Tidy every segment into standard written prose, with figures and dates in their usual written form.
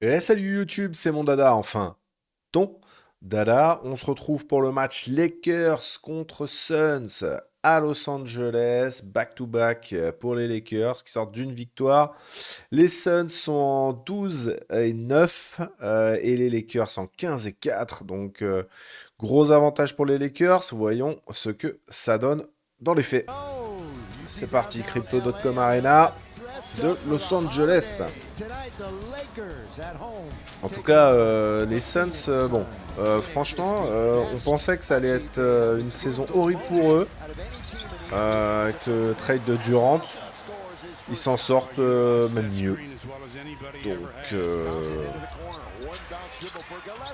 Et salut YouTube, c'est mon Dada, enfin, ton Dada. On se retrouve pour le match Lakers contre Suns à Los Angeles, back-to-back pour les Lakers qui sortent d'une victoire. Les Suns sont en 12-9 et les Lakers en 15-4. Donc, gros avantage pour les Lakers. Voyons ce que ça donne dans les faits. C'est parti, Crypto.com Arena de Los Angeles. En tout cas, les Suns, franchement, on pensait que ça allait être une saison horrible pour eux. Avec le trade de Durant, ils s'en sortent même mieux. Donc,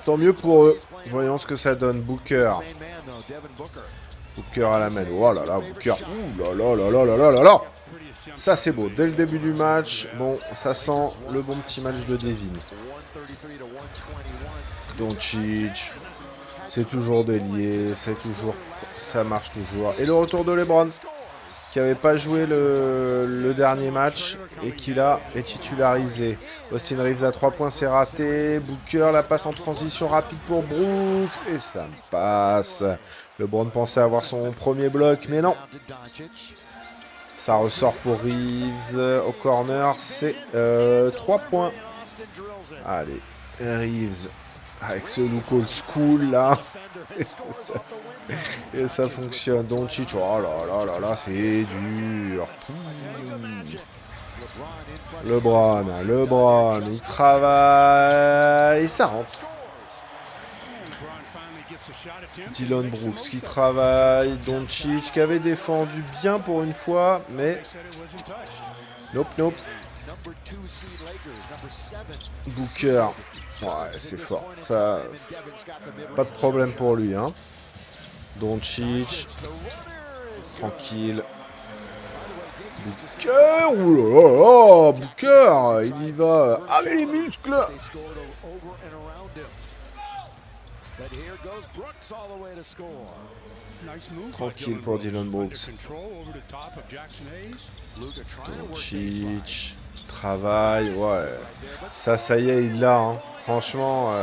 tant mieux pour eux. Voyons ce que ça donne. Booker. Booker à la main. Oh là là, Booker. Ouh là là là là là là là là. Ça, c'est beau. Dès le début du match, bon, ça sent le bon petit match de Devin. Doncic. C'est toujours délié, c'est toujours, ça marche toujours. Et le retour de LeBron, qui n'avait pas joué le dernier match et qui là est titularisé. Austin Reeves à 3 points, c'est raté. Booker la passe en transition rapide pour Brooks et ça passe. LeBron pensait avoir son premier bloc, mais non. Ça ressort pour Reeves au corner, c'est 3 points. Allez, Reeves avec ce look old school là. Et ça fonctionne. Doncic, oh là là là là, c'est dur. LeBron, il travaille. Et ça rentre. Dylan Brooks qui travaille. Doncic qui avait défendu bien pour une fois, mais nope, nope. Booker. Ouais, c'est fort. Pas de problème pour lui, hein. Doncic. Tranquille. Booker. Ouh là là, Booker. Il y va avec les muscles. Tranquille pour Dylan Brooks. Doncic. Travail. Ouais. Ça y est, il l'a. Hein. Franchement,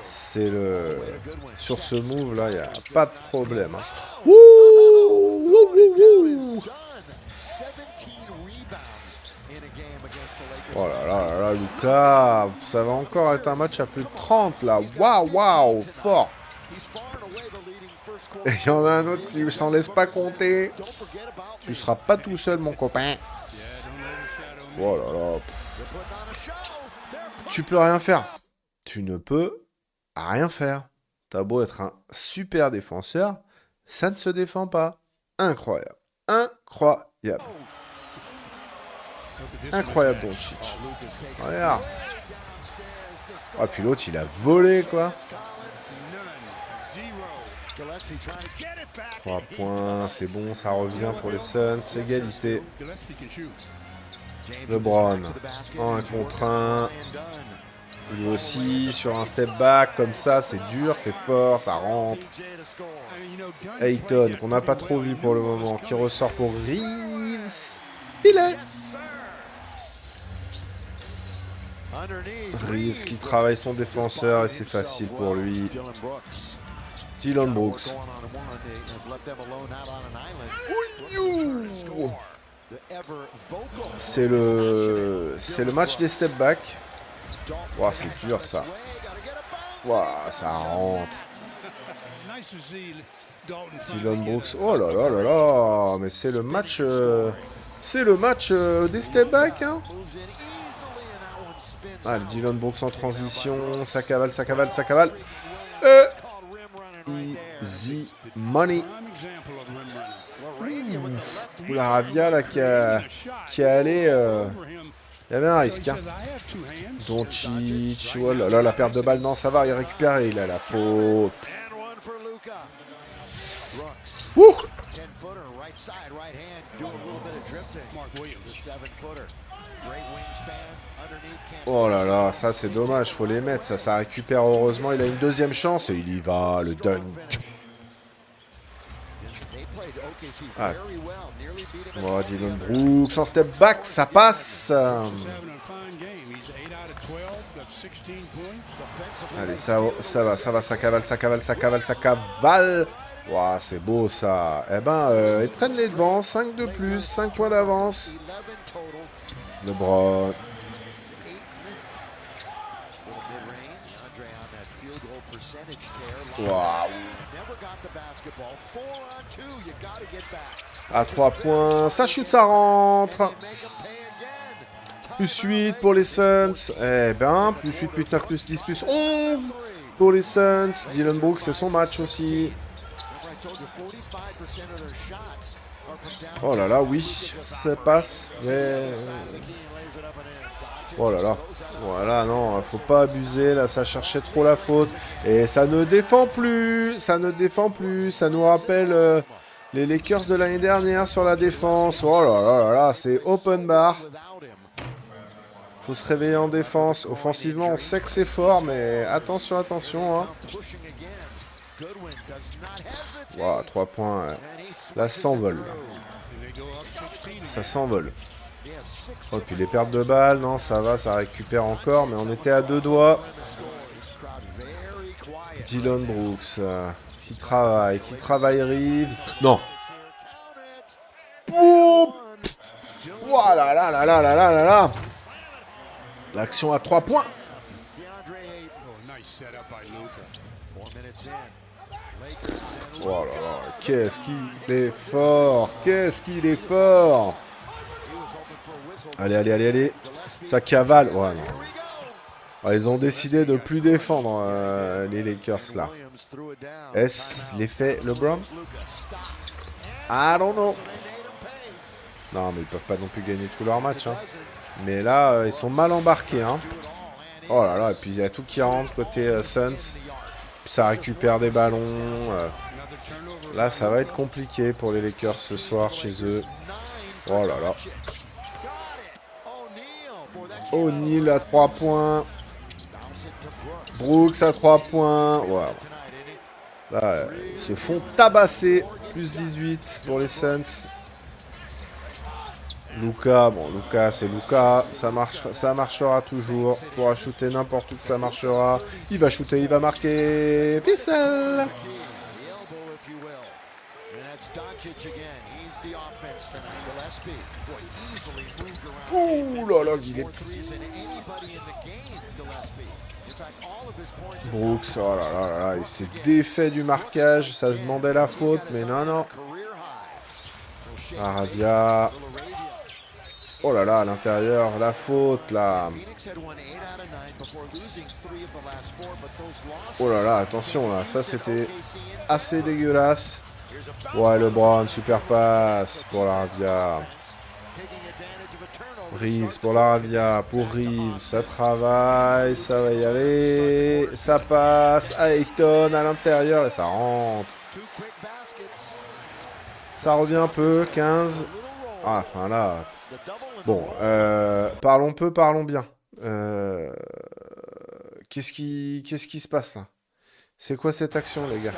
c'est le... Sur ce move là, il n'y a pas de problème. Hein. Wouh, wouh, wouh, wouh. Oh là là là là, Luka, ça va encore être un match à plus de 30 là. Waouh, waouh, fort. Et il y en a un autre qui ne s'en laisse pas compter. Tu seras pas tout seul, mon copain. Oh là là. Tu peux rien faire. Tu ne peux rien faire. T'as beau être un super défenseur, ça ne se défend pas. Incroyable. Incroyable. Incroyable, Doncic. Regarde. Ah, puis l'autre, il a volé, quoi. 3 points, c'est bon, ça revient pour les Suns. Égalité. LeBron, en 1 contre 1. Lui aussi, sur un step back, comme ça, c'est dur, c'est fort, ça rentre. Ayton, qu'on n'a pas trop vu pour le moment, qui ressort pour Reeves. Il est. Reeves qui travaille son défenseur et c'est facile pour lui. Dylan Brooks. C'est le match des step back. Wow, c'est dur ça. Wow, ça rentre. Dylan Brooks. Oh là là là là. Mais c'est le match. C'est le match des step back. Hein. Allez, Dylan Brooks en transition. Ça cavale, ça cavale, ça cavale. Easy money. La Ravia là qui est allé. Il y avait un risque. Hein. Doncic. Oh là là, la perte de balle. Non, ça va, il récupère. Il a la faute. Ouh. Oh là là, ça c'est dommage, faut les mettre, ça récupère heureusement, il a une deuxième chance et il y va, le dunk. Ah. Oh, Dylan Brooks en step back, ça passe. Allez, ça va, ça cavale. Ouah, c'est beau ça. Eh ben, ils prennent les devants, 5 de plus, 5 points d'avance. LeBron. Waouh. À 3 points, ça shoot, ça rentre. Plus 8 pour les Suns. Eh ben, plus 8, plus 9, plus 10, plus 11 pour les Suns. Dylan Brooks, c'est son match aussi. Oh là là, oui, ça passe. Mais... Oh là là. Voilà, non, faut pas abuser. Là, ça cherchait trop la faute. Et ça ne défend plus. Ça nous rappelle les Lakers de l'année dernière sur la défense. Oh là là là là, c'est open bar. Faut se réveiller en défense. Offensivement, on sait que c'est fort, mais attention, hein. Wow, 3 points. Là, ça s'envole. Ça s'envole. Oh, puis les pertes de balles, non, ça va, ça récupère encore, mais on était à 2 doigts. Dylan Brooks, qui travaille Reeves. Non. Ouh, voilà, là. L'action à 3 points. Oh là là, qu'est-ce qu'il est fort. Allez. Ça cavale. Ouais, non. Oh, ils ont décidé de plus défendre les Lakers là. Est-ce l'effet LeBron? I don't know. Non, mais ils peuvent pas non plus gagner tous leurs matchs. Hein. Mais là, ils sont mal embarqués. Hein. Oh là là, et puis il y a tout qui rentre côté Suns. Ça récupère des ballons. Là, ça va être compliqué pour les Lakers ce soir chez eux. Oh là là. O'Neal à 3 points. Brooks à 3 points. Wow. Là, ils se font tabasser. Plus 18 pour les Suns. Luka, c'est Luka. Ça marchera toujours. Il pourra shooter n'importe où que ça marchera. Il va shooter, il va marquer. Ficelle. Ouh là là, il est psy. Brooks, oh là là, il s'est défait du marquage. Ça se demandait la faute, mais non. Arabia. Oh là là, à l'intérieur, la faute là. Oh là là, attention là, ça c'était assez dégueulasse. Ouais, LeBron, super passe pour l'Arabia. Reeves pour l'Arabia, pour Reeves, ça travaille, ça va y aller, ça passe, Ayton à l'intérieur et ça rentre. Ça revient un peu, 15. Ah, enfin là... Bon, parlons peu, parlons bien. Qu'est-ce qui se passe là? C'est quoi cette action, les gars?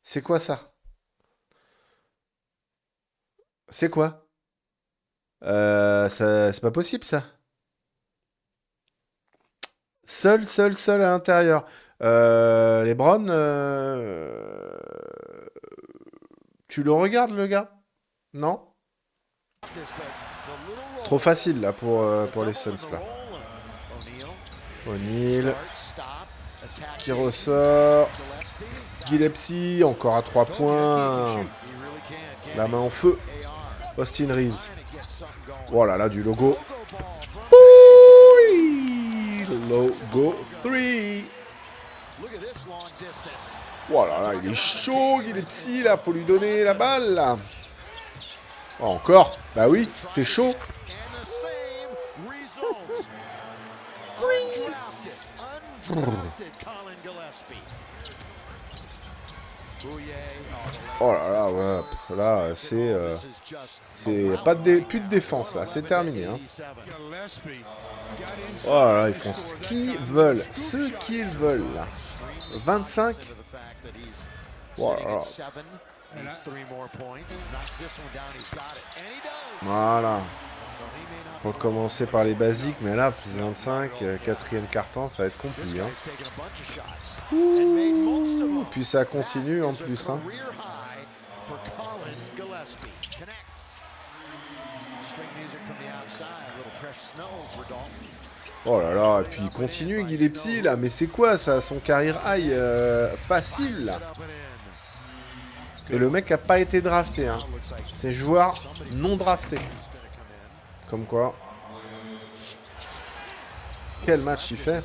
C'est quoi ça? C'est quoi? C'est pas possible, ça. Seul à l'intérieur. Les Browns, tu le regardes, le gars? Non? C'est trop facile, là, pour les Suns, là. O'Neal. Qui ressort. Gillespie, encore à 3 points. La main en feu. Austin Reeves. Voilà, là, du logo. Oui, logo 3. Voilà, là, il est chaud, il est psy, là, faut lui donner la balle, là. Oh, encore. Bah oui, t'es chaud. Oh là là, ouais. Là, c'est pas plus de défense, là. C'est terminé, hein. Oh là là, ils font ce qu'ils veulent. Ce qu'ils veulent, là. 25. Oh là là. Voilà. Recommencer par les basiques, mais là, plus 25, quatrième quart-temps, ça va être compliqué. Hein. Ouh, puis ça continue en plus. Hein. Oh là là, et puis il continue Gillespie là, mais c'est quoi ça, son carrière high facile là. Et le mec a pas été drafté, hein. C'est joueur non drafté. Comme quoi. Quel match il fait.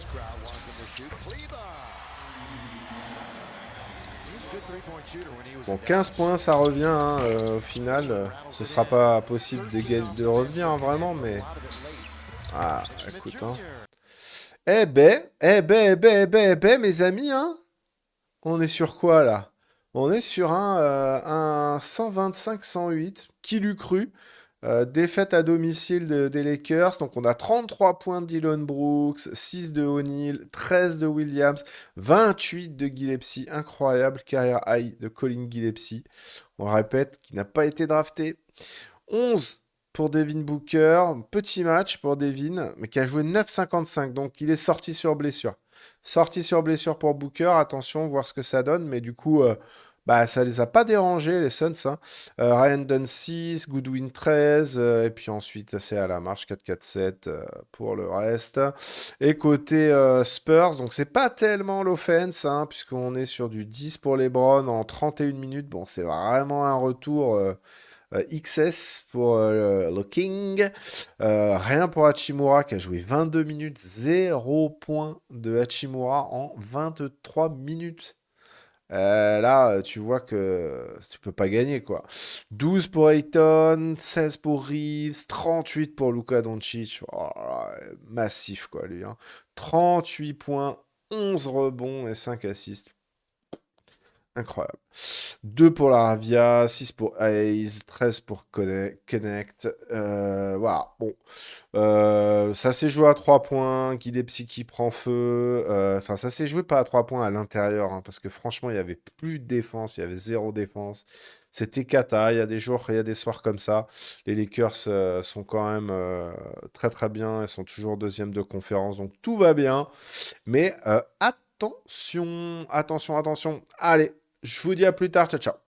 Bon, 15 points, ça revient, hein, au final. Ce sera pas possible de revenir, hein, vraiment, mais... Ah, écoute, hein. Mes amis, hein. On est sur quoi, là? On est sur un 125-108. Qui l'eût cru? Défaite à domicile des Lakers. Donc on a 33 points de Dillon Brooks, 6 de O'Neal, 13 de Williams, 28 de Gillespie. Incroyable carrière high de Colin Gillespie. On le répète, qui n'a pas été drafté. 11 pour Devin Booker. Petit match pour Devin, mais qui a joué 9,55. Donc il est sorti sur blessure. Sorti sur blessure pour Booker. Attention, voir ce que ça donne. Mais du coup... ça les a pas dérangés, les Suns. Hein. Ryan Dunn 6, Goodwin 13, et puis ensuite c'est à la marche 4-4-7 pour le reste. Et côté Spurs, donc c'est pas tellement l'offense, hein, puisqu'on est sur du 10 pour LeBron en 31 minutes. Bon, c'est vraiment un retour XS pour le King. Rien pour Hachimura qui a joué 22 minutes, 0 points de Hachimura en 23 minutes. Là, tu vois que tu peux pas gagner, quoi. 12 pour Ayton, 16 pour Reeves, 38 pour Luka Doncic. Oh là là, massif, quoi, lui. Hein. 38 points, 11 rebonds et 5 assists. Incroyable. 2 pour la Ravia, 6 pour Hayes, 13 pour Connect. Voilà, bon. Ça s'est joué à 3 points. Gillespie qui prend feu. Enfin, ça s'est joué pas à 3 points à l'intérieur, hein, parce que franchement, il n'y avait plus de défense. Il y avait zéro défense. C'était cata. Il y a des jours, il y a des soirs comme ça. Les Lakers sont quand même très très bien. Ils sont toujours deuxième de conférence. Donc tout va bien. Mais attention. Allez, je vous dis à plus tard. Ciao, ciao.